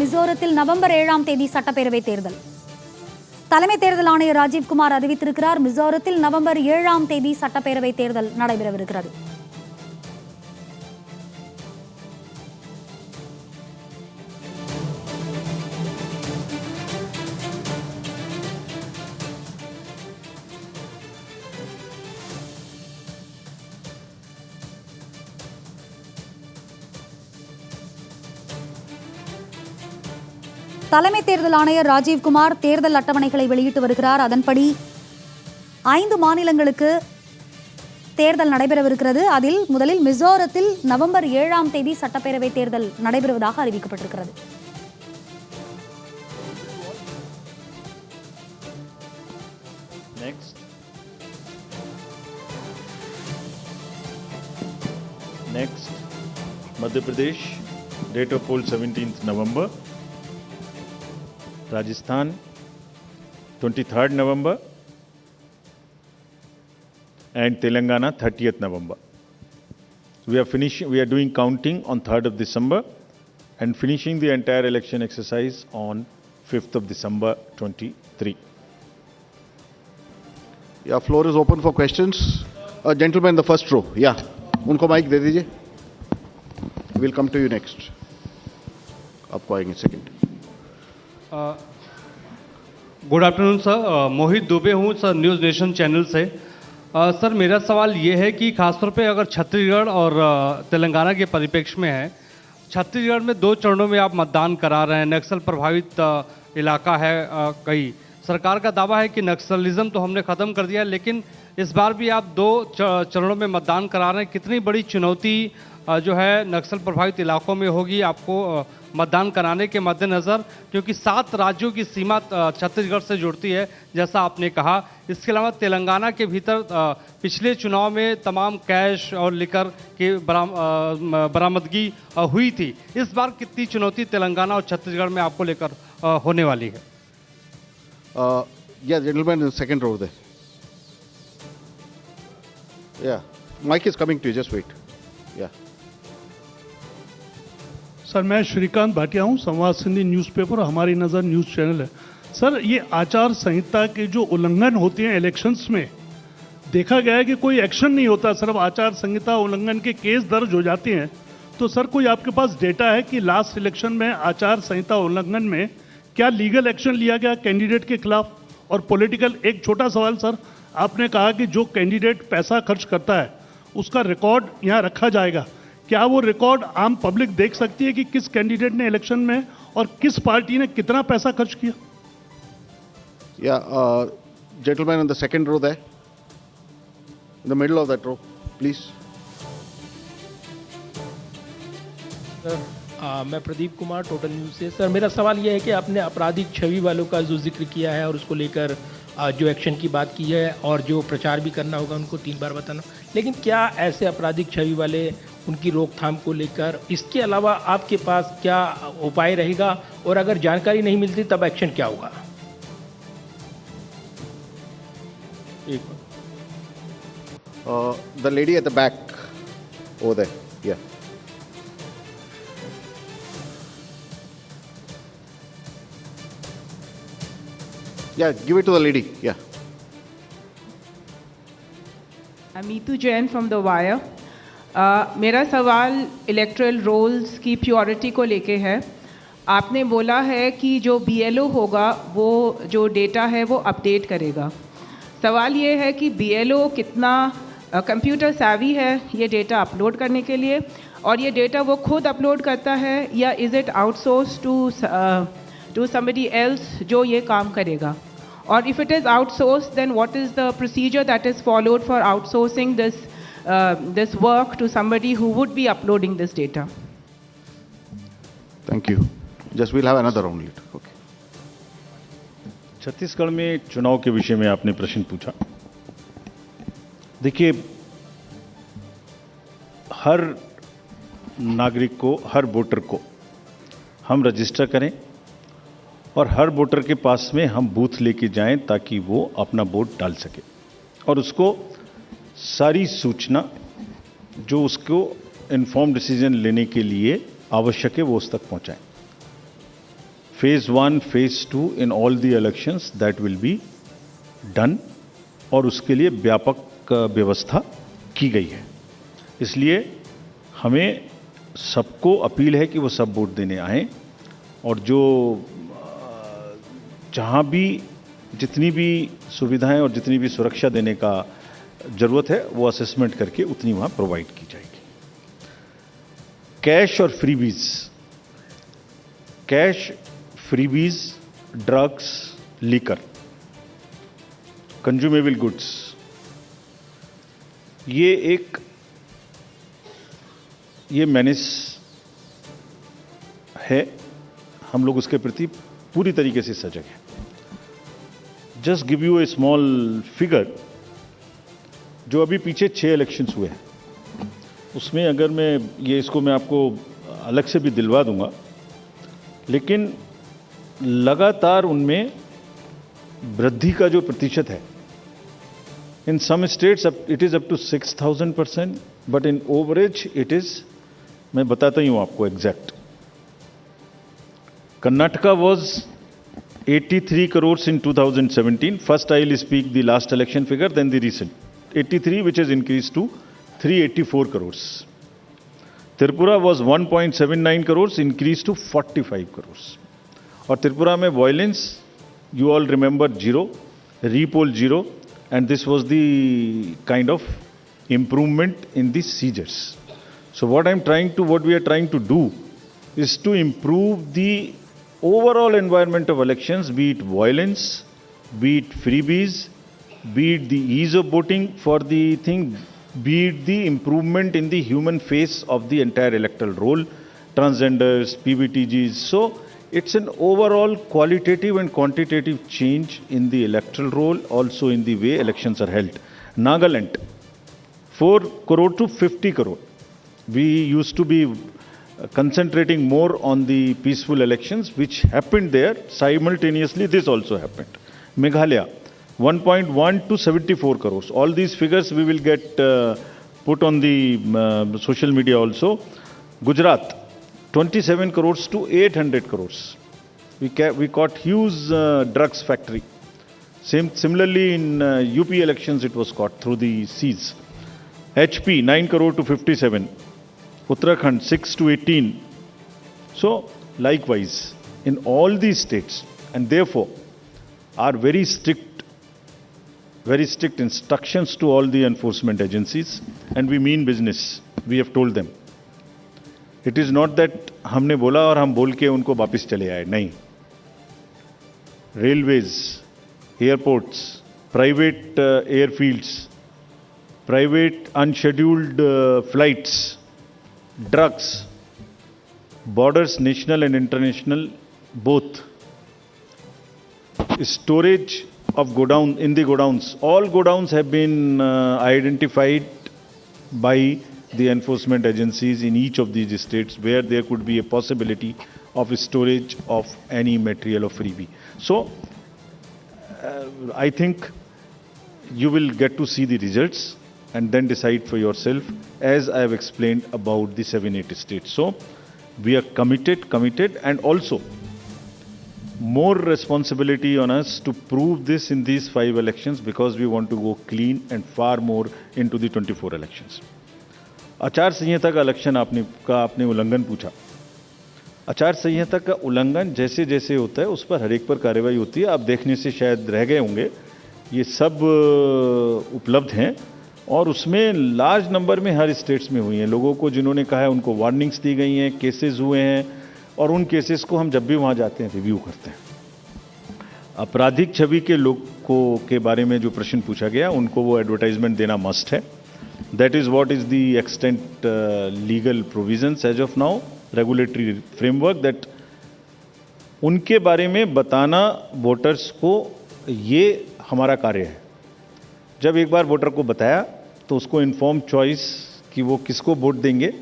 மிசோரத்தில் November 7ஆம் தேதி சட்டப்பேரவை தேர்தல். தலைமை தேர்தல் ஆணையர் ராஜீவ்குமார் அறிவித்திருக்கிறார். மிசோரத்தில் நவம்பர் 7ஆம் தேதி சட்டப்பேரவை தேர்தல் நடைபெறவிருக்கிறது. தலைமை தேர்தல் ஆணையர் ராஜீவ்குமார் தேர்தல் அட்டவணைகளை வெளியிட்டு வருகிறார். அதன்படி 5 மாநிலங்களுக்கு தேர்தல் நடைபெறவிருக்கிறது. அதில் முதலில் மிசோரத்தில் நவம்பர் 7ஆம் தேதி சட்டப்பேரவை தேர்தல் நடைபெறுவதாக அறிவிக்கப்பட்டிருக்கிறது. Next, Madhya Pradesh, date of poll 17th November. Rajasthan, 23rd November. And Telangana, 30th November. We are doing counting on 3rd of December and finishing the entire election exercise on 5th of December 23. Yeah, floor is open for questions. Gentleman in the first row. Yeah. उनको mic दे दीजिए. We'll come to you next. आपको आएंगे second. Good afternoon sir, मोहित दुबे हूँ sir, news nation channel से. Sir मेरा सवाल ये है कि खासतौर पे अगर छत्तीसगढ़ और तेलंगाना के परिप्रेक्ष्य में है, छत्तीसगढ़ में 2 चरणों में आप मतदान करा रहे हैं. नक्सल प्रभावित इलाका है. कई सरकार का दावा है कि नक्सलिज्म तो हमने ख़त्म कर दिया है, लेकिन इस बार भी आप 2 चरणों में मतदान करा रहे हैं. कितनी बड़ी चुनौती जो है नक्सल प्रभावित इलाकों में होगी आपको मतदान कराने के मद्देनज़र, क्योंकि 7 राज्यों की सीमा छत्तीसगढ़ से जुड़ती है जैसा आपने कहा. इसके अलावा तेलंगाना के भीतर पिछले चुनाव में तमाम कैश और लिकर की बरामदगी हुई थी. इस बार कितनी चुनौती तेलंगाना और छत्तीसगढ़ में आपको लेकर होने वाली है? Yeah, gentleman in the second row there. Yeah, mic is coming to you. Just wait. Yeah. Sir मैं श्रीकांत भाटिया हूँ, संवाद सिंधी न्यूज़पेपर और हमारी नज़र न्यूज़ चैनल है. सर ये आचार संहिता के जो उल्लंघन होते हैं इलेक्शंस में, देखा गया है कि कोई एक्शन नहीं होता, सिर्फ आचार संहिता उल्लंघन के केस दर्ज हो जाते हैं. तो सर कोई आपके पास डेटा है कि लास्ट इलेक्शन में आचार संहिता उल्लंघन में क्या लीगल एक्शन लिया गया कैंडिडेट के खिलाफ? और पॉलिटिकल एक छोटा सवाल सर, आपने कहा कि जो कैंडिडेट पैसा खर्च करता है उसका रिकॉर्ड यहाँ रखा जाएगा. क्या वो रिकॉर्ड आम पब्लिक देख सकती है कि किस कैंडिडेट ने इलेक्शन में और किस पार्टी ने कितना पैसा खर्च किया? Yeah, gentleman in the second row there. In the middle of that row, please. Sir मैं प्रदीप कुमार, टोटल न्यूज़ से. सर मेरा सवाल यह है कि आपने आपराधिक छवि वालों का जो जिक्र किया है और उसको लेकर जो एक्शन की बात की है और जो प्रचार भी करना होगा उनको 3 बार बताना, लेकिन क्या ऐसे आपराधिक छवि वाले उनकी रोकथाम को लेकर इसके अलावा आपके पास क्या उपाय रहेगा, और अगर जानकारी नहीं मिलती तब एक्शन क्या होगा? The lady at the back over there. Yeah. Yeah, give it to the lady. Yeah. I'm Meetu Jain from The Wire. मेरा सवाल इलेक्ट्रल रोल्स की प्योरिटी को लेके है. आपने बोला है कि जो BLO होगा वो जो डेटा है वो अपडेट करेगा. सवाल ये है कि BLO कितना कंप्यूटर savvy है ये डेटा अपलोड करने के लिए, और ये डेटा वो खुद अपलोड करता है या is it outsource to somebody else जो ये काम करेगा? और if it is outsourced, then what is the procedure that is followed for outsourcing this work to somebody who would be uploading this data? Thank you. Just we'll have another round later. Okay. Chhattisgarh में चुनाव के विषय में आपने प्रश्न पूछा. देखिए, हर नागरिक को, हर वोटर को हम रजिस्टर करें और हर वोटर के पास में हम बूथ लेके जाएं ताकि वो अपना वोट डाल सके और उसको सारी सूचना जो उसको इन्फॉर्म डिसीजन लेने के लिए आवश्यक है वो उस तक पहुंचाएं. phase 1, phase 2 in all the elections that will be done, और उसके लिए व्यापक व्यवस्था की गई है। इसलिए हमें सबको अपील है कि वो सब वोट देने आएं, और जो जहाँ भी जितनी भी सुविधाएं और जितनी भी सुरक्षा देने का ज़रूरत है वो असेसमेंट करके उतनी वहाँ प्रोवाइड की जाएगी। कैश और freebies, cash, freebies, drugs, liquor, consumable goods, ये मैनेज है, हम लोग उसके प्रति पूरी तरीके से सजग हैं। Just give U A small figure, जो अभी पीछे 6 इलेक्शंस हुए हैं, उसमें अगर मैं आपको अलग से भी दिलवा दूंगा, लेकिन लगातार उनमें वृद्धि का जो प्रतिशत है, in some states it is up to 6000%, but in average it is, मैं बताता ही हूं आपको exact. Karnataka was 83 crores in 2017. First I will speak the last election figure, then the recent. 83, which has increased to 384 crores. Tripura was 1.79 crores, increased to 45 crores. और त्रिपुरा में violence, you all remember, 0, repoll 0, and this was the kind of improvement in the seizures. So what we are trying to do is to improve the overall environment of elections, be it violence, be it freebies, be it the ease of voting for the thing, be it the improvement in the human face of the entire electoral roll, transgenders, PBTGs. So it's an overall qualitative and quantitative change in the electoral roll, also in the way elections are held. Nagaland, 4 crore to 50 crore. We used to be concentrating more on the peaceful elections which happened there. Simultaneously this also happened. Meghalaya, 1.1 to 74 crores. All these figures we will get put on the social media also. Gujarat, 27 crores to 800 crores. We caught huge drugs factory. Similarly in UP elections it was caught through the seas. HP, 9 crore to 57. Uttarakhand, 6 to 18. So, likewise, in all these states, and therefore, are very strict instructions to all the enforcement agencies, and we mean business. We have told them. It is not that हमने बोला और हम बोल के उनको वापस चले आए, नहीं. Railways, airports, private airfields, private unscheduled flights, drugs, borders, national and international, both. Storage of in the godowns. All godowns have been identified by the enforcement agencies in each of these states where there could be a possibility of storage of any material of freebie. So, I think you will get to see the results and then decide for yourself, as I have explained about the 7-8 states. So, we are committed, and also more responsibility on us to prove this in these 5 elections, because we want to go clean and far more into the 24 elections. आचार संहिता का election आपने उल्लंघन पूछा। आचार संहिता का उल्लंघन जैसे जैसे होता है उस पर हर एक पर कार्रवाई होती है। आप देखने से शायद रह गए होंगे, ये सब उपलब्ध हैं, और उसमें लार्ज नंबर में हर स्टेट्स में हुई हैं। लोगों को जिन्होंने कहा है उनको वार्निंग्स दी गई हैं, केसेस हुए हैं, और उन केसेस को हम जब भी वहाँ जाते हैं रिव्यू करते हैं। आपराधिक छवि के लोगों के बारे में जो प्रश्न पूछा गया, उनको वो एडवर्टाइजमेंट देना मस्ट है। That is what is the extent legal provisions as of now, regulatory framework, that उनके बारे में बताना वोटर्स को, ये हमारा कार्य है। जब एक बार वोटर को बताया तो उसको इन्फॉर्म चॉइस कि वो किसको वोट देंगे,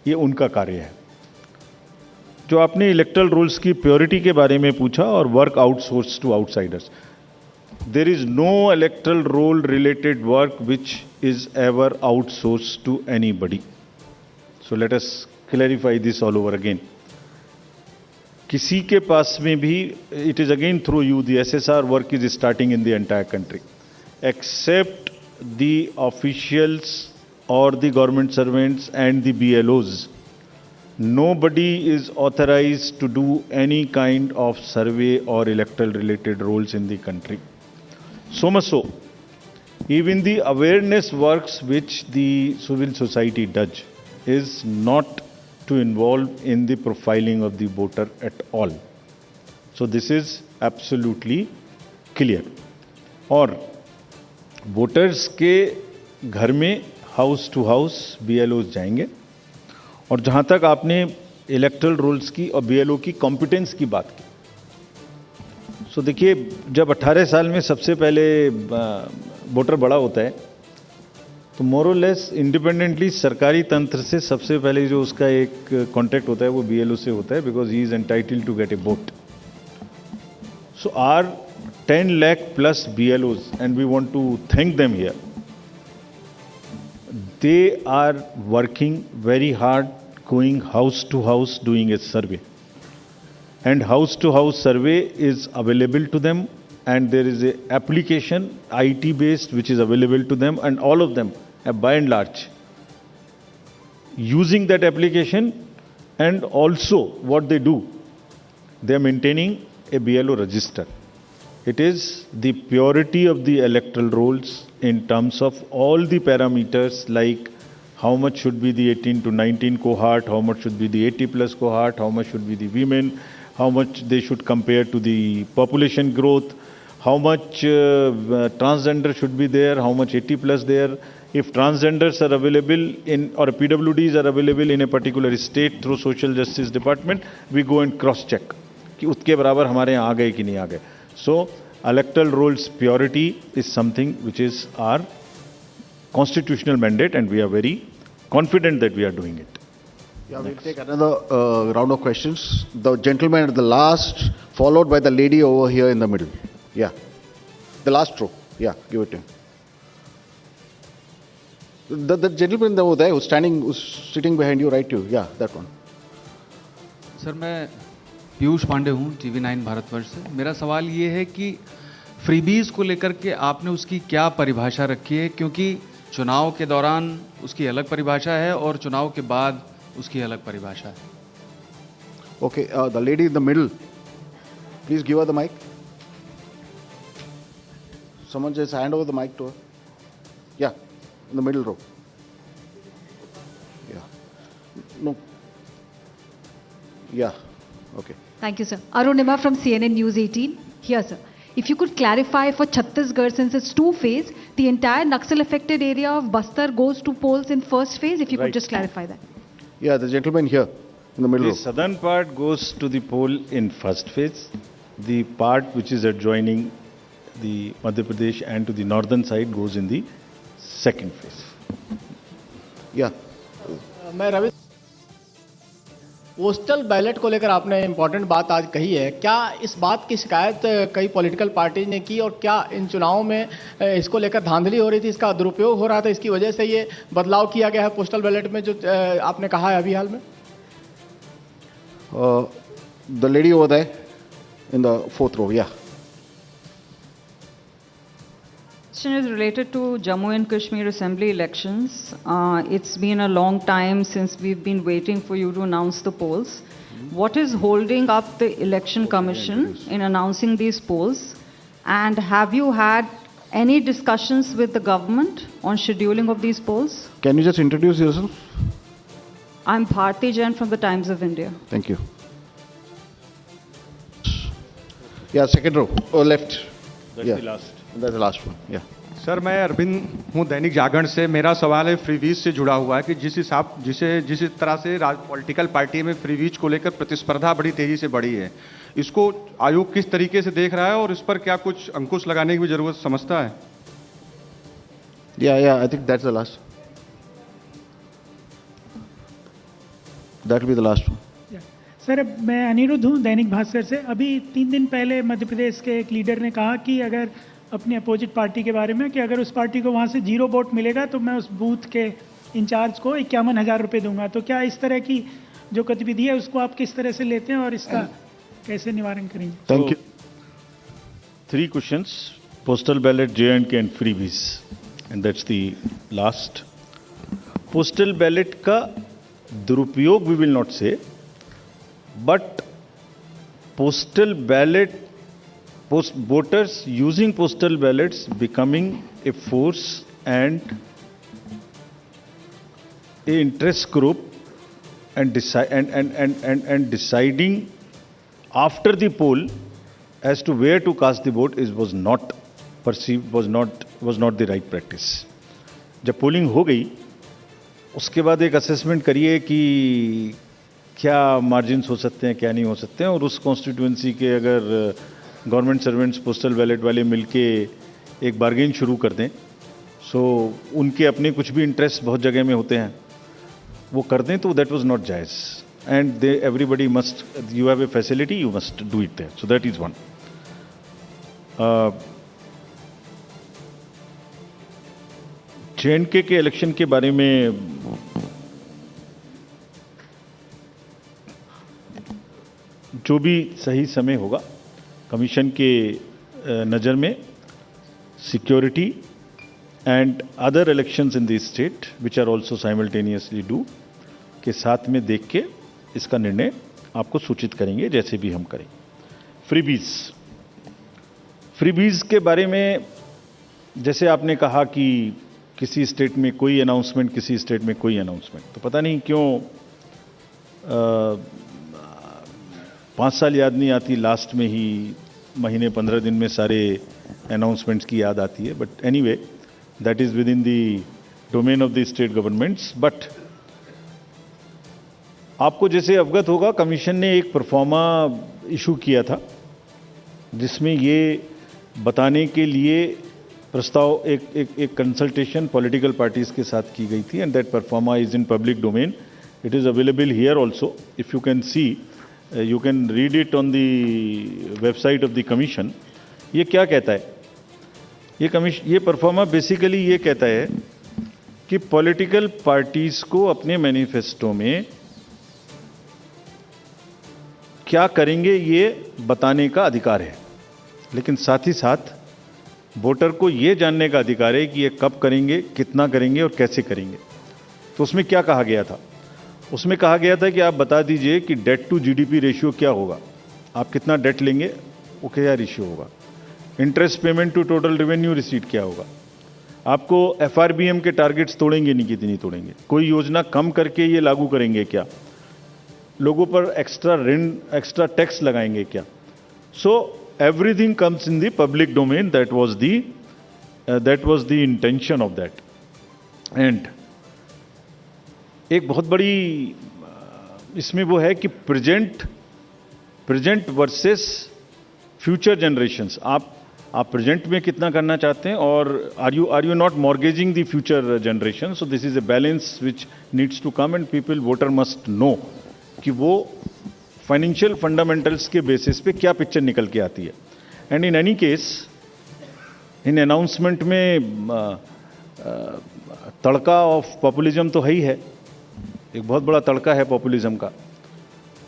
ये उनका कार्य है। जो आपने इलेक्टरल रूल्स की प्योरिटी के बारे में पूछा और work outsource to outsiders, there is no electoral roll related work which is ever outsource to anybody. So let us clarify this all over again. किसी के पास में भी, it is again through you, the SSR work is starting in the entire country, except the officials or the government servants and the BLOs. Nobody is authorized to do any kind of survey or electoral related roles in the country. So much so, even the awareness works which the civil society does is not to involve in the profiling of the voter at all. So this is absolutely clear. और voters के घर में house to house BLOs जाएंगे। और जहां तक आपने electoral roles की और BLO की कॉम्पिटेंस की बात की, सो देखिए, जब 18 साल में सबसे पहले वोटर बड़ा होता है तो मोर और लेस इंडिपेंडेंटली सरकारी तंत्र से सबसे पहले जो उसका एक कॉन्टैक्ट होता है वो BLO से होता है, because he is entitled to get a vote. So are 10 lakh plus BLOs, and we want to thank them here. They are working very hard, going house to house, doing a survey. And house to house survey is available to them, and there is a application, IT based, which is available to them, and all of them, by and large, using that application. And also what they do, they are maintaining a BLO register. It is the purity of the electoral rolls in terms of all the parameters, like how much should be the 18 to 19 cohort, how much should be the 80 plus cohort, how much should be the women, how much they should compare to the population growth, how much transgender should be there, how much 80 plus there. If transgenders are available in, or PWDs are available in a particular state through Social Justice Department, we go and cross check कि उसके बराबर हमारे यहाँ आ गए कि नहीं आ गए. So electoral rolls purity is something which is our constitutional mandate, and we are very confident that we are doing it. Yeah, we'll take another round of questions. The gentleman at the last, followed by the lady over here in the middle. Yeah, the last row. Yeah, give it to him. The gentleman over there who's sitting behind you, right? Yeah, that one. Sir, मैं पीयूष पांडे हूँ, TV9 Bharatvarsh से. मेरा सवाल ये है कि freebies को लेकर के आपने उसकी क्या परिभाषा रखी है, क्योंकि चुनाव के दौरान उसकी अलग परिभाषा है और चुनाव के बाद उसकी अलग परिभाषा है. Okay, the lady in the middle, please give her the mic. Someone just hand over the mic to her. Yeah, in the middle row. Yeah. No. Yeah. Okay. Thank you, sir. Arunima from CNN News 18. Here, sir. If you could clarify for Chhattisgarh, since it's two-phase, the entire Naxal-affected area of Bastar goes to polls in first phase. If you could just clarify that. Yeah, the gentleman here in the middle The row. southern part goes to the poll in first phase. The part which is adjoining the Madhya Pradesh and to the northern side goes in the second phase. Yeah. मैं Ravi, postal ballot को लेकर आपने important बात आज कही है. क्या इस बात की शिकायत कई पॉलिटिकल पार्टी ने की, और क्या इन चुनावों में इसको लेकर धांधली हो रही थी, इसका दुरुपयोग हो रहा था, इसकी वजह से ये बदलाव किया गया है पोस्टल बैलेट में जो आपने कहा है अभी हाल में? The lady over there in the fourth row. Yeah. Question is related to Jammu and Kashmir Assembly elections. It's been a long time since we've been waiting for you to announce the polls. What is holding up the Election Commission in announcing these polls? And have you had any discussions with the government on scheduling of these polls? Can you just introduce yourself? I'm Bharti Jain from the Times of India. Thank you. Yeah, second row. Oh, left. That's Yeah. the last. That's the last one. Yeah. Sir, मैं अरविंद हूँ दैनिक जागरण से. मेरा सवाल है freebies से जुड़ा हुआ है कि जिस तरह से पॉलिटिकल पार्टी में फ्रीवीज को लेकर प्रतिस्पर्धा बड़ी तेजी से बढ़ी है, इसको आयोग किस तरीके से देख रहा है और इस पर क्या कुछ अंकुश लगाने की भी जरूरत समझता है? Yeah, I think that's the last. That will be the last one. Sir, मैं अनिरुद्ध हूँ दैनिक भास्कर से. अभी 3 दिन पहले मध्य प्रदेश के एक लीडर ने कहा कि अगर अपनी अपोजिट पार्टी के बारे में कि अगर उस पार्टी को वहाँ से 0 वोट मिलेगा तो मैं उस बूथ के इंचार्ज को 51,000 रुपये दूंगा. तो क्या इस तरह की जो गतिविधि है उसको आप किस तरह से लेते हैं और इसका कैसे निवारण करेंगे? Thank you. 3 questions: postal ballot, J&K and freebies, and that's the last. Postal ballot का दुरुपयोग we will not say, but postal ballot, voters using postal ballots becoming a force and a interest group and deciding after the poll as to where to cast the vote was not perceived, was not the right practice. जब polling हो गई उसके बाद एक assessment करिए कि क्या margins हो सकते हैं, क्या नहीं हो सकते हैं, और उस कॉन्स्टिट्यूएंसी के अगर गवर्नमेंट सर्वेंट्स पोस्टल बैलेट वाले मिलके एक बार्गेन शुरू कर दें, सो उनके अपने कुछ भी इंटरेस्ट बहुत जगह में होते हैं, वो कर दें, तो दैट वाज नॉट जायज़. And they everybody must, you have a facility, you must do it there. So that is one. J&K के इलेक्शन के बारे में जो भी सही समय होगा, कमीशन के नज़र में security and other elections in the state which are also simultaneously do के साथ में देख के इसका निर्णय आपको सूचित करेंगे, जैसे भी हम करें. फ्रीबीज के बारे में जैसे आपने कहा कि किसी स्टेट में कोई अनाउंसमेंट, किसी स्टेट में कोई अनाउंसमेंट, तो पता नहीं क्यों 5 साल याद नहीं आती, लास्ट में ही महीने 15 दिन में सारे अनाउंसमेंट्स की याद आती है. But anyway, that is with in the domain of the state governments. But आपको जैसे अवगत होगा, कमीशन ने एक परफॉर्मा इशू किया था जिसमें ये बताने के लिए प्रस्ताव एक कंसल्टेशन पॉलिटिकल पार्टीज के साथ की गई थी. And that pro forma is in public domain. It is available here also. If you can see, you can read it on the website of the commission. ये क्या कहता है? ये परफॉर्मा बेसिकली ये कहता है कि पॉलिटिकल पार्टीज को अपने मैनिफेस्टो में क्या करेंगे ये बताने का अधिकार है, लेकिन साथ ही साथ वोटर को ये जानने का अधिकार है कि ये कब करेंगे, कितना करेंगे और कैसे करेंगे. तो उसमें क्या कहा गया था? उसमें कहा गया था कि आप बता दीजिए कि डेट टू जीडीपी रेशियो क्या होगा, आप कितना डेट लेंगे, वो क्या रेशियो होगा, interest payment to total revenue receipt क्या होगा, आपको एफआरबीएम के टारगेट्स तोड़ेंगे नहीं, कितनी तोड़ेंगे, कोई योजना कम करके ये लागू करेंगे क्या, लोगों पर एक्स्ट्रा ऋण, एक्स्ट्रा टैक्स लगाएंगे क्या. सो everything comes in the public domain. That was the intention of that. And एक बहुत बड़ी इसमें वो है कि प्रेजेंट वर्सेस फ्यूचर जनरेशंस. आप प्रेजेंट में कितना करना चाहते हैं, और are you not mortgaging the future generation. So this is a balance which needs to come, and people, voter must know कि वो फाइनेंशियल फंडामेंटल्स के बेसिस पे क्या पिक्चर निकल के आती है. And in any case, in announcement में तड़का ऑफ पॉपुलिज्म तो है ही है, एक बहुत बड़ा तड़का है पॉपुलिज्म का.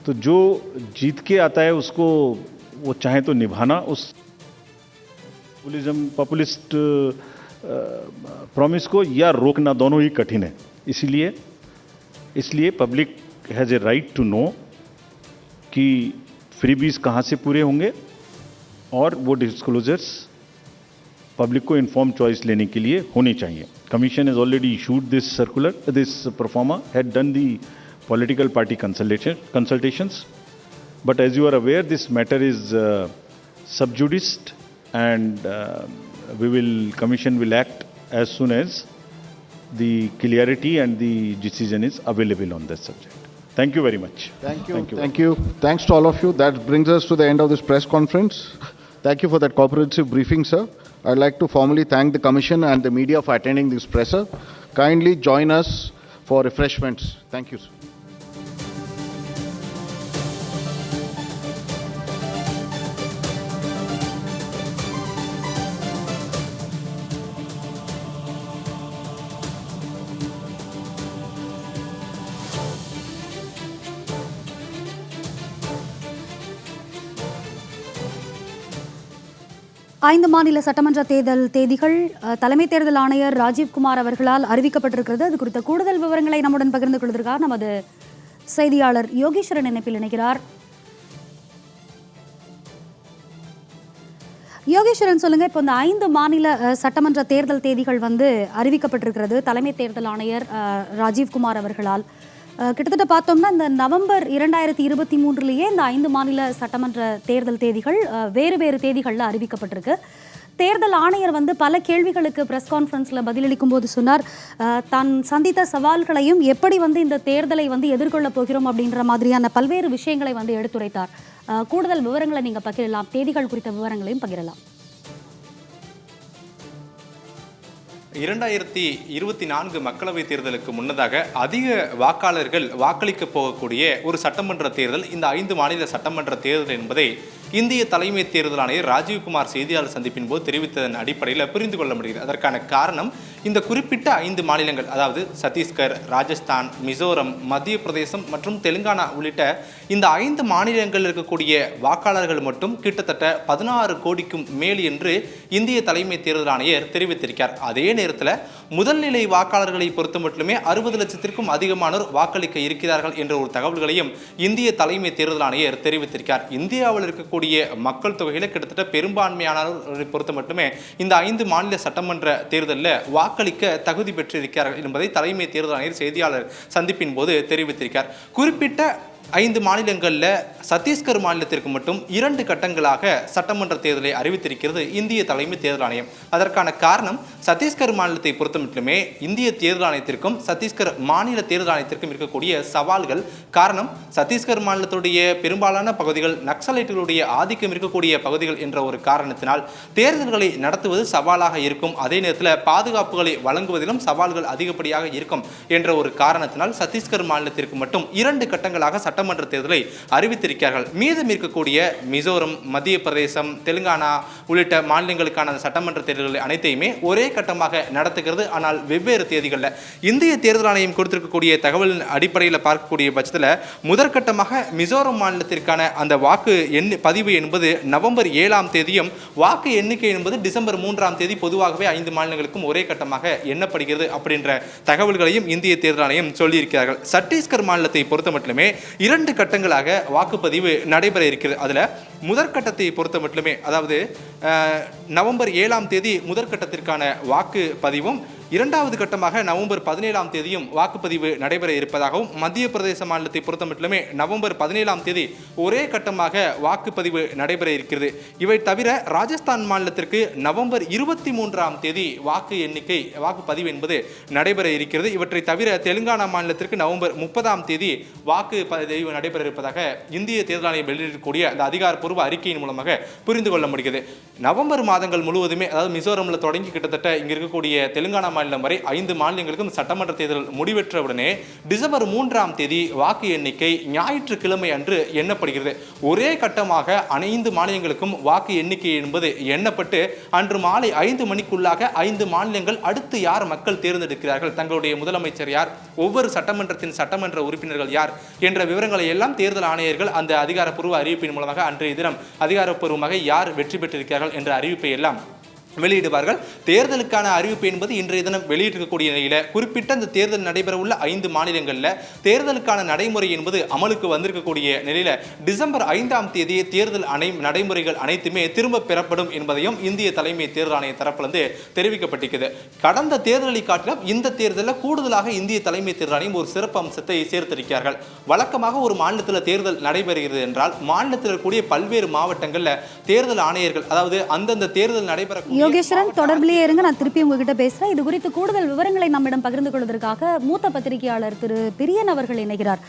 तो जो जीत के आता है उसको वो चाहे तो निभाना, उस पॉपुलिस्ट प्रॉमिस को, या रोकना, दोनों ही कठिन है. इसलिए public has a right to know कि फ्रीबीज कहाँ से पूरे होंगे, और वो डिस्क्लोजर्स पब्लिक को इन्फॉर्म चॉइस लेने के लिए होनी चाहिए. Commission has already issued this circular, this proforma, had done the political party consultations, but as you are aware this matter is sub judice, and commission will act as soon as the clarity and the decision is available on that subject. Thank you very much. Thank you. Thanks to all of you. That brings us to the end of this press conference. Thank you for that comprehensive briefing, sir. I'd like to formally thank the Commission and the media for attending this presser. Kindly join us for refreshments. Thank you, sir. 5 மாநில சட்டமன்ற தேர்தல் தேதிகள் தலைமை தேர்தல் ஆணையர் ராஜீவ்குமார் அவர்களால் அறிவிக்கப்பட்டிருக்கிறது. அது குறித்த கூடுதல் விவரங்களை நம்முடன் பகிர்ந்து கொள்வதற்காக நமது செய்தியாளர் யோகேஸ்வரன் இணைப்பில் இணைகிறார். யோகேஸ்வரன், சொல்லுங்க, இப்போ இந்த 5 மாநில சட்டமன்ற தேர்தல் தேதிகள் அறிவிக்கப்பட்டிருக்கிறது தலைமை தேர்தல் ஆணையர் ராஜீவ்குமார் அவர்களால். கிட்டத்தட்ட பார்த்தோம்னா இந்த நவம்பர் 2023 இந்த 5 மாநில சட்டமன்ற தேர்தல் தேதிகள் வேறு வேறு தேதிகளில் அறிவிக்கப்பட்டிருக்கு. தேர்தல் ஆணையர் பல கேள்விகளுக்கு பிரஸ் கான்ஃபரன்ஸில் பதிலளிக்கும் போது சொன்னார், தான் சந்தித்த சவால்களையும் எப்படி இந்த தேர்தலை எதிர்கொள்ளப் போகிறோம் அப்படின்ற மாதிரியான பல்வேறு விஷயங்களை எடுத்துரைத்தார். கூடுதல் விவரங்களை நீங்கள் பகிரலாம், தேதிகள் குறித்த விவரங்களையும் பகிரலாம். 2024 மக்களவைத் தேர்தலுக்கு முன்னதாக அதிக வாக்காளர்கள் வாக்களிக்க போகக்கூடிய ஒரு சட்டமன்ற தேர்தல் இந்த 5 மாநில சட்டமன்ற தேர்தல் என்பதை இந்திய தலைமை தேர்தல் ஆணையர் ராஜீவ்குமார் செய்தியாளர் சந்திப்பின் போது தெரிவித்ததன் அடிப்படையில் புரிந்து கொள்ள முடிகிறது. அதற்கான காரணம், இந்த குறிப்பிட்ட 5 மாநிலங்கள், அதாவது சத்தீஸ்கர், ராஜஸ்தான், மிசோரம், மத்திய பிரதேசம் மற்றும் தெலுங்கானா உள்ளிட்ட இந்த 5 மாநிலங்களில் இருக்கக்கூடிய வாக்காளர்கள் மட்டும் கிட்டத்தட்ட 16 கோடிக்கும் மேல் என்று இந்திய தலைமை தேர்தல் ஆணையர் தெரிவித்திருக்கிறார். அதே நேரத்தில் முதல் நிலை வாக்காளர்களை பொறுத்த மட்டுமே 60 லட்சத்திற்கும் அதிகமானோர் வாக்களிக்க இருக்கிறார்கள் என்ற ஒரு தகவல்களையும் இந்திய தலைமை தேர்தல் ஆணையர் தெரிவித்திருக்கிறார். இந்தியாவில் இருக்கக்கூடிய மக்கள் தொகையில கிட்டத்தட்ட பெரும்பான்மையானவர்களை பொறுத்த மட்டுமே இந்த 5 மாநில சட்டமன்ற தேர்தலில் வாக்களிக்க தகுதி பெற்றிருக்கிறார்கள் என்பதை தலைமை தேர்தல் ஆணையர் செய்தியாளர் சந்திப்பின் போது தெரிவித்திருக்கிறார். குறிப்பிட்ட 5 மாநிலங்களில் சத்தீஸ்கர் மாநிலத்திற்கு மட்டும் 2 கட்டங்களாக சட்டமன்ற தேர்தலை அறிவித்திருக்கிறது இந்திய தலைமை தேர்தல் ஆணையம். அதற்கான காரணம், சத்தீஸ்கர் மாநிலத்தை பொறுத்த மட்டுமே இந்திய தேர்தல் ஆணையத்திற்கும் சத்தீஸ்கர் மாநில தேர்தல் ஆணையத்திற்கும் இருக்கக்கூடிய சவால்கள். காரணம், சத்தீஸ்கர் மாநிலத்துடைய பெரும்பாலான பகுதிகள் நக்சலைட்டுகளுடைய ஆதிக்கம் இருக்கக்கூடிய பகுதிகள் என்ற ஒரு காரணத்தினால் தேர்தல்களை நடத்துவது சவாலாக இருக்கும். அதே நேரத்தில் பாதுகாப்புகளை வழங்குவதிலும் சவால்கள் அதிகப்படியாக இருக்கும் என்ற ஒரு காரணத்தினால் சத்தீஸ்கர் மாநிலத்திற்கு மட்டும் 2 கட்டங்களாக சட்டமன்ற தேர்தலை அறிவித்திருக்கிறார்கள். மீதம் இருக்கக்கூடிய மிசோரம், மத்திய பிரதேசம், தெலுங்கானா உள்ளிட்ட மாநிலங்களுக்கான சட்டமன்ற தேர்தல்களை அனைத்தையுமே ஒரே கட்டமாக நடத்துகிறது. ஆனால் வெவ்வேறு தேதிகளில் இந்திய தேர்தல் ஆணையம் கொடுத்திருக்கக்கூடிய தகவலின் அடிப்படையில் பார்க்கக்கூடிய பட்சத்தில் முதற்கட்டமாக மிசோரம் மாநிலத்திற்கான அந்த வாக்கு பதிவு என்பது நவம்பர் 7ஆம் தேதியும் வாக்கு எண்ணிக்கை என்பது டிசம்பர் 3ஆம் தேதி பொதுவாகவே 5 மாநிலங்களுக்கும் ஒரே கட்டமாக எண்ணப்படுகிறது அப்படின்ற தகவல்களையும் இந்திய தேர்தல் ஆணையம் சொல்லியிருக்கிறார்கள். சத்தீஸ்கர் மாநிலத்தை பொறுத்த மட்டுமே 2 கட்டங்களாக வாக்குப்பதிவு நடைபெற இருக்கிறது. அதில் முதற்கட்டத்தை பொறுத்த மட்டுமே, அதாவது நவம்பர் 7ஆம் தேதி முதற்கட்டத்திற்கான வாக்கு பதிவும், 2வது கட்டமாக நவம்பர் 17ஆம் தேதியும் வாக்குப்பதிவு நடைபெற இருப்பதாகவும், மத்திய பிரதேச மாநிலத்தை பொறுத்த மட்டுமே நவம்பர் 17ஆம் தேதி ஒரே கட்டமாக வாக்குப்பதிவு நடைபெற இருக்கிறது. இவை தவிர ராஜஸ்தான் மாநிலத்திற்கு நவம்பர் 23ஆம் தேதி வாக்குப்பதிவு என்பது நடைபெற இருக்கிறது. இவற்றை தவிர தெலுங்கானா மாநிலத்திற்கு நவம்பர் 30ஆம் தேதி வாக்குப்பதிவு நடைபெற இருப்பதாக இந்திய தேர்தல் ஆணையம் வெளியிடக்கூடிய அந்த அதிகாரப்பூர்வ அறிக்கையின் மூலமாக புரிந்து கொள்ள முடிகிறது. நவம்பர் மாதங்கள் முழுவதுமே, அதாவது மிசோரமில் தொடங்கி கிட்டத்தட்ட இங்கே இருக்கக்கூடிய தெலுங்கானா மாநிலம் வரை 5 மாநிலங்களுக்கும் சட்டமன்ற தேர்தல் முடிவெற்றவுடனே டிசம்பர் 3ஆம் தேதி வாக்கு எண்ணிக்கை ஞாயிற்றுக்கிழமை அன்று எண்ணப்படுகிறது. ஒரே கட்டமாக 5 மாநிலங்களுக்கும் வாக்கு எண்ணிக்கை என்பது எண்ணப்பட்டு அன்று மாலை 5 மணிக்குள்ளாக 5 மாநிலங்கள் அடுத்து யார் மக்கள் தேர்ந்தெடுக்கிறார்கள், தங்களுடைய முதலமைச்சர் யார், ஒவ்வொரு சட்டமன்றத்தின் சட்டமன்ற உறுப்பினர்கள் யார் என்ற விவரங்களை எல்லாம் தேர்தல் ஆணையர்கள் அந்த அதிகாரப்பூர்வ அறிவிப்பின் மூலமாக அன்றைய தினம் அதிகாரப்பூர்வமாக யார் வெற்றி பெற்றிருக்கிறார்கள் என்ற அறிவிப்பை எல்லாம் வெளியிடுவார்கள். தேர்தலுக்கான அறிவிப்பு என்பது இன்றைய தினம் வெளியிட்டிருக்கக்கூடிய நிலையில் குறிப்பிட்ட இந்த தேர்தல் நடைபெற உள்ள 5 மாநிலங்களில் தேர்தலுக்கான நடைமுறை என்பது அமலுக்கு வந்திருக்கக்கூடிய நிலையில் டிசம்பர் 5ஆம் தேதி தேர்தல் நடைமுறைகள் அனைத்துமே திரும்ப பெறப்படும் என்பதையும் இந்திய தலைமை தேர்தல் ஆணைய தரப்பிலிருந்து தெரிவிக்கப்பட்டிருக்கிறது. கடந்த தேர்தலை காட்டிலும் இந்த தேர்தலில் கூடுதலாக இந்திய தலைமை தேர்தல் ஆணையம் ஒரு சிறப்பு அம்சத்தை சேர்த்திருக்கிறார்கள். வழக்கமாக ஒரு மாநிலத்தில் தேர்தல் நடைபெறுகிறது என்றால் மாநிலத்தில் இருக்கக்கூடிய பல்வேறு மாவட்டங்களில் தேர்தல் ஆணையர்கள், அதாவது அந்தந்த தேர்தல் நடைபெற யோகேஸ்வரன், தொடர்பிலேயே இருங்க, நான் திருப்பி உங்ககிட்ட பேசுறேன். இது குறித்து கூடுதல் விவரங்களை நம்மிடம் பகிர்ந்து கொள்வதற்காக மூத்த பத்திரிகையாளர் திரு பிரியன் அவர்கள் இணைகிறார்.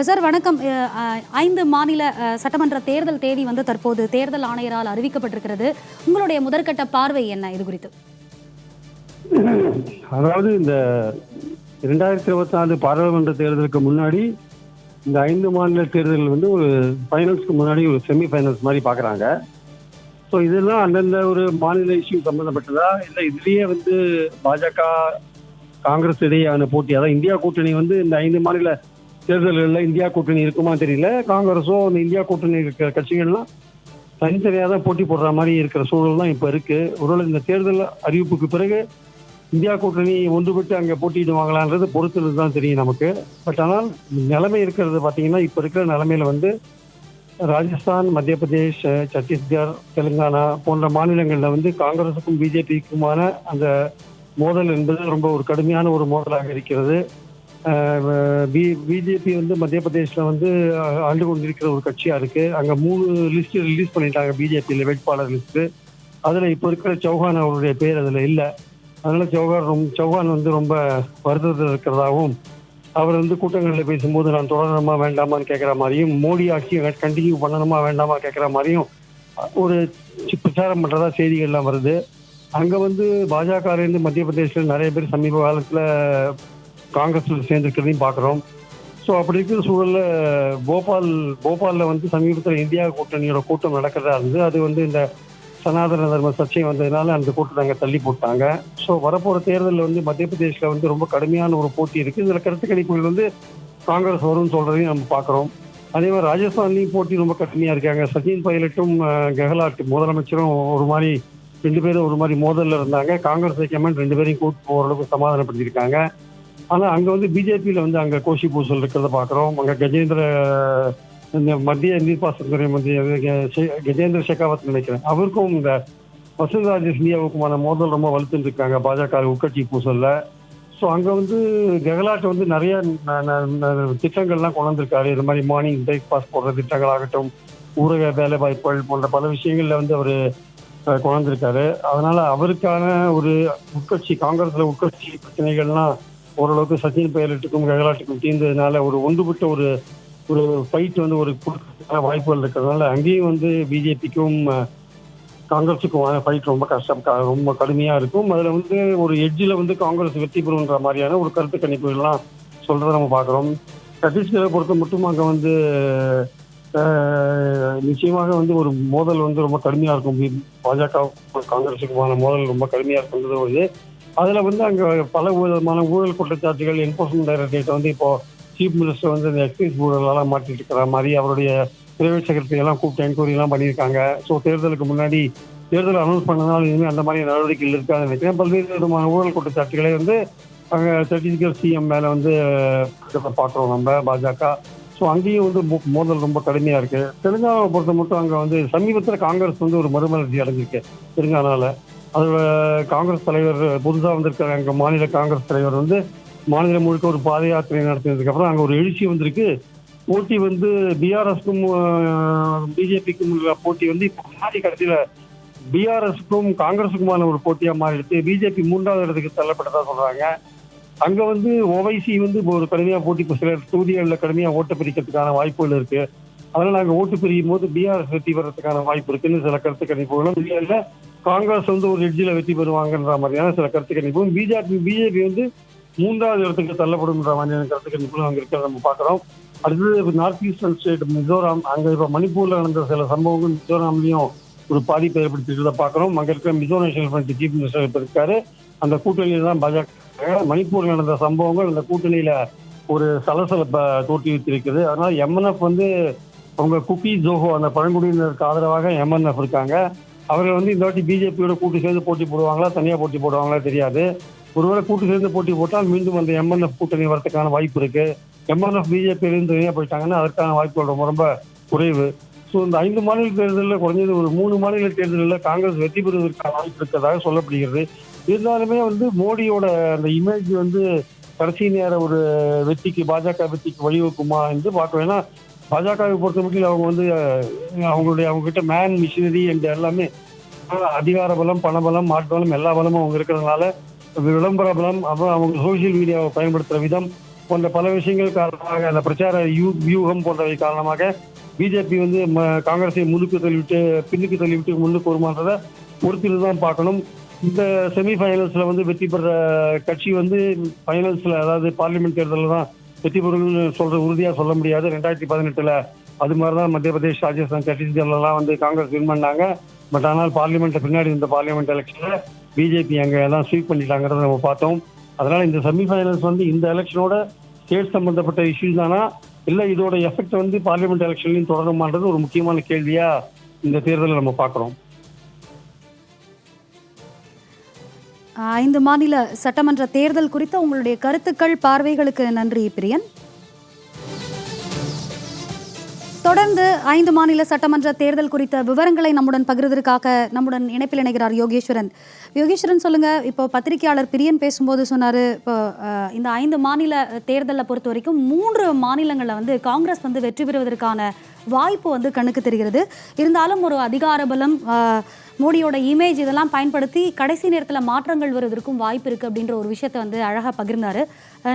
சார் வணக்கம். 5 மாநில சட்டமன்ற தேர்தல் தேதி தற்போது தேர்தல் ஆணையரால் அறிவிக்கப்பட்டிருக்கிறது. உங்களுடைய முதற்கட்ட பார்வை என்ன இது குறித்து? அதாவது இந்த 2024 பாராளுமன்ற தேர்தலுக்கு முன்னாடி இந்த 5 மாநில தேர்தல் ஒரு ஃபைனல்ஸ்க்கு முன்னாடி ஒரு செமி ஃபைனல்ஸ் மாதிரி பார்க்குறாங்க. ஸோ இதெல்லாம் அந்தந்த ஒரு மாநில இஷ்யூ சம்மந்தப்பட்டதா, இல்லை இதுலேயே பாஜக காங்கிரஸ் இடையேயான போட்டி, அதாவது இந்தியா கூட்டணி இந்த 5 மாநில தேர்தல்களில் இந்தியா கூட்டணி இருக்குமா தெரியல. காங்கிரஸோ அந்த இந்தியா கூட்டணி இருக்கிற கட்சிகள்லாம் தனித்தனியாக தான் போட்டி போடுற மாதிரி இருக்கிற சூழல் தான் இப்போ இருக்குது. ஒருவேளை இந்த தேர்தல் அறிவிப்புக்கு பிறகு இந்தியா கூட்டணி ஒன்றுபட்டு அங்கே போட்டியிடுவாங்களான்றது பொறுத்தது தான் தெரியும் நமக்கு. பட் ஆனால் நிலைமை இருக்கிறது பார்த்தீங்கன்னா இப்போ இருக்கிற நிலைமையில வந்து ராஜஸ்தான், மத்திய பிரதேஷ், சத்தீஸ்கர், தெலுங்கானா போன்ற மாநிலங்களில் வந்து காங்கிரஸுக்கும் பிஜேபிக்குமான அந்த மோதல் என்பது ரொம்ப ஒரு கடுமையான ஒரு மோதலாக இருக்கிறது. பிஜேபி வந்து மத்திய பிரதேசில் வந்து ஆண்டு கொண்டிருக்கிற ஒரு கட்சியாக இருக்குது. அங்கே 3 லிஸ்ட் ரிலீஸ் பண்ணிட்டாங்க பிஜேபியில் வேட்பாளர் லிஸ்ட்டு. அதில் இப்போ இருக்கிற சௌஹான் அவருடைய பேர் அதில் இல்லை. அதனால் சௌஹான் வந்து ரொம்ப வருத்தத்தில் இருக்கிறதாகவும், அவர் வந்து கூட்டங்களில் பேசும்போது நான் தொடரணுமா வேண்டாமான்னு கேட்குற மாதிரியும், மோடி ஆட்சியை கண்டினியூ பண்ணணுமா வேண்டாமா கேட்குற மாதிரியும் ஒரு பிரச்சாரம் பண்ணுறதா செய்திகள்லாம் வருது. அங்கே வந்து பாஜகலேருந்து மத்திய பிரதேசில் நிறைய பேர் சமீப காலத்தில் காங்கிரஸில் சேர்ந்துருக்கிறதையும் பார்க்குறோம். ஸோ அப்படி இருக்கிற சூழலில் போபாலில் வந்து சமீபத்தில் இந்தியா கூட்டணியோட கூட்டம் நடக்கிறதா இருந்தது. அது வந்து இந்த சனாதன தர்ம சர்ச்சை வந்ததுனால அந்த கூட்டத்தை அங்கே தள்ளி போட்டாங்க. ஸோ வரப்போகிற தேர்தலில் வந்து மத்திய பிரதேசில் வந்து ரொம்ப கடுமையான ஒரு போட்டி இருக்குது. இதில் கருத்து கணிப்புகள் வந்து காங்கிரஸ் வரும்னு சொல்கிறதையும் நம்ம பார்க்குறோம். அதே மாதிரி ராஜஸ்தான்லேயும் போட்டி ரொம்ப கடுமையாக இருக்காங்க. சச்சின் பைலட்டும் கெஹ்லாட் முதலமைச்சரும் ஒரு மாதிரி 2 பேரும் ஒரு மாதிரி மோதலில் இருந்தாங்க. காங்கிரஸ் ஹைகமாண்ட் 2 பேரையும் கூட்டு ஓரளவுக்கு சமாதானப்படுத்தியிருக்காங்க. ஆனால் அங்கே வந்து பிஜேபியில் வந்து அங்கே கோஷி பூசல் இருக்கிறத பார்க்குறோம். அங்கே இந்த மத்திய நீர்ப்பாசனத்துறை மந்திரி கஜேந்திர ஷெகாவத் நினைக்கிறேன், அவருக்கும் இந்த வசுந்தரா சிந்தியாவுக்குமான மோதல் ரொம்ப வலுத்துட்டு இருக்காங்க பாஜக உட்கட்சி பூசலில். ஸோ அங்கே வந்து கெஹ்லாட் வந்து நிறைய திட்டங்கள்லாம் கொண்டு வந்திருக்காரு. இது மாதிரி மார்னிங் பிரேக்ஃபாஸ்ட் போடுற திட்டங்களாகட்டும், ஊரக வேலை வாய்ப்புகள் போன்ற பல விஷயங்களில் வந்து அவர் கொண்டு வந்திருக்காரு. அதனால அவருக்கான ஒரு காங்கிரஸில் உட்கட்சி பிரச்சனைகள்லாம் ஓரளவுக்கு சச்சின் பைலட்டுக்கும் கெஹ்லாட்டுக்கும் தீர்ந்ததுனால ஒரு ஒன்றுபட்ட ஒரு ஃபைட் வந்து ஒரு வாய்ப்புகள் இருக்கிறதுனால அங்கேயும் வந்து பிஜேபிக்கும் காங்கிரஸுக்குமான ஃபைட் ரொம்ப கடுமையாக இருக்கும். அதில் வந்து ஒரு எட்ஜில் வந்து காங்கிரஸ் வெற்றி பெறுன்ற மாதிரியான ஒரு கருத்து கணிப்புகள்லாம் சொல்கிறத நம்ம பார்க்குறோம். சத்தீஸ்கரை பொறுத்த மட்டும் அங்கே வந்து நிச்சயமாக வந்து ஒரு மோதல் வந்து ரொம்ப கடுமையாக இருக்கும். பாஜக காங்கிரஸுக்குமான மோதல் ரொம்ப கடுமையாக இருக்குன்றது வருது. அதில் வந்து அங்கே பல விதமான ஊழல் குற்றச்சாட்டுகள் என்ஃபோர்ஸ்மெண்ட் டைரக்டரேட் வந்து இப்போ சீஃப் மினிஸ்டர் வந்து இந்த எக்ஸைஸ் ஊழலெல்லாம் மாட்டிட்டு இருக்கிற மாதிரி அவருடைய பிரைவேட் செக்ரட்டரி எல்லாம் கூப்பிட்டு என்கொயரிலாம் பண்ணியிருக்காங்க. ஸோ தேர்தலுக்கு முன்னாடி தேர்தல் அனௌன்ஸ் பண்ணதுனால இனிமேல் அந்த மாதிரி நடவடிக்கைகள் இருக்காதுன்னு நினைக்கிறேன். பல்வேறு விதமான ஊழல் குற்றச்சாட்டுகளை வந்து அங்கே சத்தீஸ்கர் சிஎம் மேலே வந்து பார்க்குறோம் நம்ம பாஜக. ஸோ அங்கேயும் வந்து மோதல் ரொம்ப கடுமையாக இருக்குது. தெலுங்கானாவை பொறுத்த மட்டும் அங்கே வந்து சமீபத்தில் காங்கிரஸ் வந்து ஒரு மறுமலர்ச்சி அடைஞ்சிருக்கு தெலுங்கானாவில். அதோட காங்கிரஸ் தலைவர் புதுசாக வந்திருக்கிற அங்கே மாநில காங்கிரஸ் தலைவர் வந்து மாநிலம் முழுக்க ஒரு பாத யாத்திரை நடத்தினதுக்கப்புறம் அங்கே ஒரு எழுச்சி வந்திருக்கு. போட்டி வந்து பிஆர்எஸ்க்கும் பிஜேபிக்கும் உள்ள போட்டி வந்து இப்போ மாறி கடைசியில் பிஆர்எஸ்க்கும் காங்கிரஸுக்குமான ஒரு போட்டியாக மாறிடுச்சு. பிஜேபி 3வது இடத்துக்கு தள்ளப்பட்டதாக சொல்கிறாங்க. அங்கே வந்து ஓவைசி வந்து இப்போ ஒரு கடுமையாக போட்டி, இப்போ சில தொகுதிகளில் கடுமையாக ஓட்டு பிரிக்கிறதுக்கான வாய்ப்புகள் இருக்குது. அதனால் நாங்கள் ஓட்டு பிரியும் போது பிஆர்எஸ் வெற்றி பெறதுக்கான வாய்ப்பு இருக்குன்னு சில கருத்து கணிப்புகளும், இல்லை காங்கிரஸ் வந்து ஒரு எட்ஜில் வெற்றி பெறுவாங்கன்ற மாதிரியான சில கருத்து கணிப்பும், பிஜேபி வந்து 3வது இடத்துக்கு தள்ளப்படும்ன்ற மாதிரியான கருத்து கணிப்புகளும் அங்கே இருக்கிறத நம்ம பார்க்குறோம். அடுத்தது நார்த் ஈஸ்டர்ன் ஸ்டேட் மிசோராம், அங்கே இப்போ மணிப்பூரில் நடந்த சில சம்பவங்கள் மிசோராம்லையும் ஒரு பாதிப்பை ஏற்படுத்திக்கிறத பார்க்குறோம். அங்கே இருக்கிற Mizo national front chief minister இப்போ இருக்காரு. அந்த கூட்டணியில் தான் பாஜக. மணிப்பூரில் நடந்த சம்பவங்கள் அந்த கூட்டணியில் ஒரு சலசலப்பை தோற்றுவித்திருக்குது. அதனால் எம்என்எஃப் வந்து அவங்க குக்கி ஜோஹோ அந்த பழங்குடியினருக்கு ஆதரவாக எம்என்எஃப் இருக்காங்க. அவர்கள் வந்து இந்த வாட்டி பிஜேபியோட கூட்டு சேர்ந்து போட்டி போடுவாங்களா, தனியாக போட்டி போடுவாங்களா தெரியாது. ஒருவேளை கூட்டு சேர்ந்து போட்டி போட்டால் மீண்டும் அந்த எம்என்எஃப் கூட்டணி வரதுக்கான வாய்ப்பு இருக்கு. எம்என்எஃப் பிஜேபியிலிருந்து தனியாக போயிட்டாங்கன்னா அதற்கான வாய்ப்புகள் ரொம்ப ரொம்ப குறைவு. ஸோ இந்த 5 மாநில தேர்தலில் குறைஞ்சது ஒரு 3 மாநில தேர்தலில் காங்கிரஸ் வெற்றி பெறுவதற்கான வாய்ப்பு இருக்கிறதாக சொல்லப்படுகிறது. இருந்தாலுமே வந்து மோடியோட அந்த இமேஜ் வந்து கடைசி நேர ஒரு வெற்றிக்கு, பாஜக வெற்றிக்கு வழிவகுக்குமா என்று பார்க்க வேணா. பாஜகவை பொறுத்த மட்டும் அவங்க வந்து அவங்ககிட்ட மேன் மிஷினரி என்ற எல்லாமே அதிகார பலம், பணபலம், ஆட்பலம் எல்லா பலமும் அவங்க இருக்கிறதுனால விளம்பர பலம், அப்புறம் அவங்க சோசியல் மீடியாவை பயன்படுத்துகிற விதம் போன்ற பல விஷயங்கள் காரணமாக, அந்த பிரச்சார வியூகம் போன்றவை காரணமாக பிஜேபி வந்து காங்கிரஸை பின்னுக்கு தள்ளிவிட்டு முன்னுக்கு வருமானதை பொறுத்திருந்து தான் பார்க்கணும். இந்த செமிஃபைனல்ஸில் வந்து வெற்றி பெற கட்சி வந்து ஃபைனல்ஸில், அதாவது பார்லிமெண்ட் தேர்தலில் தான் வெற்றி பெறும் உறுதியாக சொல்ல முடியாது. 2018 அது மாதிரி தான் மத்திய பிரதேஷ், ராஜஸ்தான், சத்தீஸ்கர்லாம் வந்து காங்கிரஸ் வின் பண்ணாங்க. பட் ஆனால் பார்லிமெண்ட்டை பின்னாடி இந்த பார்லிமெண்ட் எலெக்ஷனில் பிஜேபி அங்கே எல்லாம் ஸ்வீப் பண்ணிட்டாங்கிறத நம்ம பார்த்தோம். அதனால் இந்த செமிஃபைனல்ஸ் வந்து இந்த எலெக்ஷனோட ஸ்டேட் சம்பந்தப்பட்ட இஷ்யூஸ் தானா, இல்லை இதோட எஃபெக்ட் வந்து பார்லிமெண்ட் எலெக்ஷன்லையும் தொடருமான்றது ஒரு முக்கியமான கேள்வியாக இந்த தேர்தலில் நம்ம பார்க்குறோம். 5 மாநில சட்டமன்ற தேர்தல் குறித்த உங்களுடைய கருத்துக்கள், பார்வைகளுக்கு நன்றி பிரியன். தொடர்ந்து 5 மாநில சட்டமன்ற தேர்தல் குறித்த விவரங்களை நம்முடன் பகிர்வதற்காக நம்முடன் இணைப்பில் இணைகிறார் யோகேஸ்வரன். யோகேஸ்வரன், சொல்லுங்க, இப்போ பத்திரிகையாளர் பிரியன் பேசும்போது சொன்னாரு, இப்போ இந்த 5 மாநில தேர்தலை பொறுத்த வரைக்கும் 3 மாநிலங்களில் வந்து காங்கிரஸ் வந்து வெற்றி பெறுவதற்கான வாய்ப்பு வந்து கண்ணுக்கு தெரிகிறது. இருந்தாலும் ஒரு அதிகார பலம், மோடியோட இமேஜ் இதெல்லாம் பயன்படுத்தி கடைசி நேரத்தில் மாற்றங்கள் வருவதற்கும் வாய்ப்பு இருக்கு அப்படின்ற ஒரு விஷயத்தை வந்து அழகா பகிர்ந்தாரு.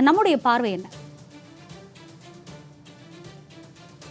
நம்முடைய பார்வை என்ன?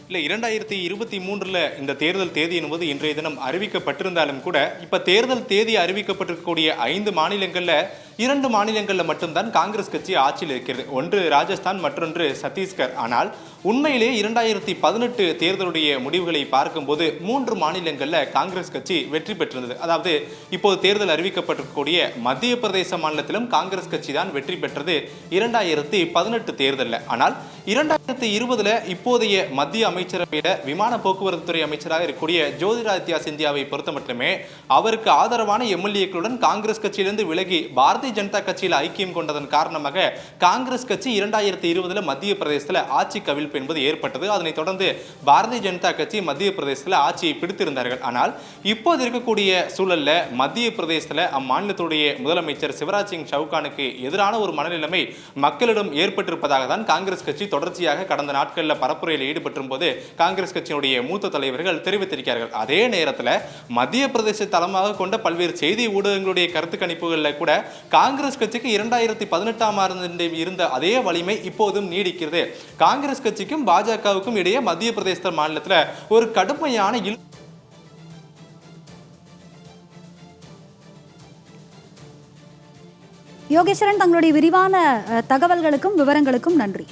இல்லை, 2023 இந்த தேர்தல் தேதி என்பது இன்றைய தினம் அறிவிக்கப்பட்டிருந்தாலும் கூட இப்போ தேர்தல் தேதி அறிவிக்கப்பட்டிருக்கக்கூடிய 5 மாநிலங்களில் 2 மாநிலங்களில் மட்டும்தான் காங்கிரஸ் கட்சி ஆட்சியில் இருக்கிறது. ஒன்று ராஜஸ்தான், மற்றொன்று சத்தீஸ்கர். ஆனால் உண்மையிலே 2018 தேர்தலுடைய முடிவுகளை பார்க்கும்போது 3 மாநிலங்களில் காங்கிரஸ் கட்சி வெற்றி பெற்றிருந்தது. அதாவது இப்போது தேர்தல் அறிவிக்கப்பட்டிருக்கக்கூடிய மத்திய பிரதேச மாநிலத்திலும் காங்கிரஸ் கட்சி தான் வெற்றி பெற்றது 2018 தேர்தலில். ஆனால் 2020 இப்போதைய மத்திய அமைச்சரவையில விமான போக்குவரத்து துறை அமைச்சராக இருக்கக்கூடிய ஜோதிராதித்யா சிந்தியாவை பொறுத்த மட்டுமே அவருக்கு ஆதரவான எம்எல்ஏக்களுடன் காங்கிரஸ் கட்சியிலிருந்து விலகி பாரதிய ஜனதா கட்சியில் ஐக்கியம் கொண்டதன் காரணமாக காங்கிரஸ் கட்சி 2020 மத்திய பிரதேசத்தில் ஆட்சி கவிழ்ப்பு என்பது ஏற்பட்டது. அதனைத் தொடர்ந்து பாரதிய ஜனதா கட்சி மத்திய பிரதேசத்தில் ஆட்சியை பிடித்திருந்தார்கள். ஆனால் இப்போது இருக்கக்கூடிய சூழல்ல மத்திய பிரதேசத்தில் அம்மாநிலத்துடைய முதலமைச்சர் சிவராஜ் சிங் சவுகானுக்கு எதிரான ஒரு மனநிலைமை மக்களிடம் ஏற்பட்டிருப்பதாக தான் காங்கிரஸ் கட்சி தொடர்ச்சியாக கடந்த நாட்களில் பரப்புரையில் ஈடுபட்டும் போது காங்கிரஸ் கட்சியினுடைய மூத்த தலைவர்கள் தெரிவித்திருக்கிறார்கள். அதே நேரத்தில் மத்திய பிரதேச தளமாக கொண்ட பல்வேறு செய்தி ஊடகங்களுடைய கருத்து கணிப்புகளில் கூட காங்கிரஸ் கட்சிக்கு 2018ஆம் ஆண்டு இருந்த அதே வலிமை இப்போதும் நீடிக்கிறது. காங்கிரஸ் கட்சிக்கும் பாஜகவுக்கும் இடையே மத்திய பிரதேச மாநிலத்தில் ஒரு கடுமையான யோகேஸ்வரன், தங்களுடைய விரிவான தகவல்களுக்கும் விவரங்களுக்கும் நன்றி.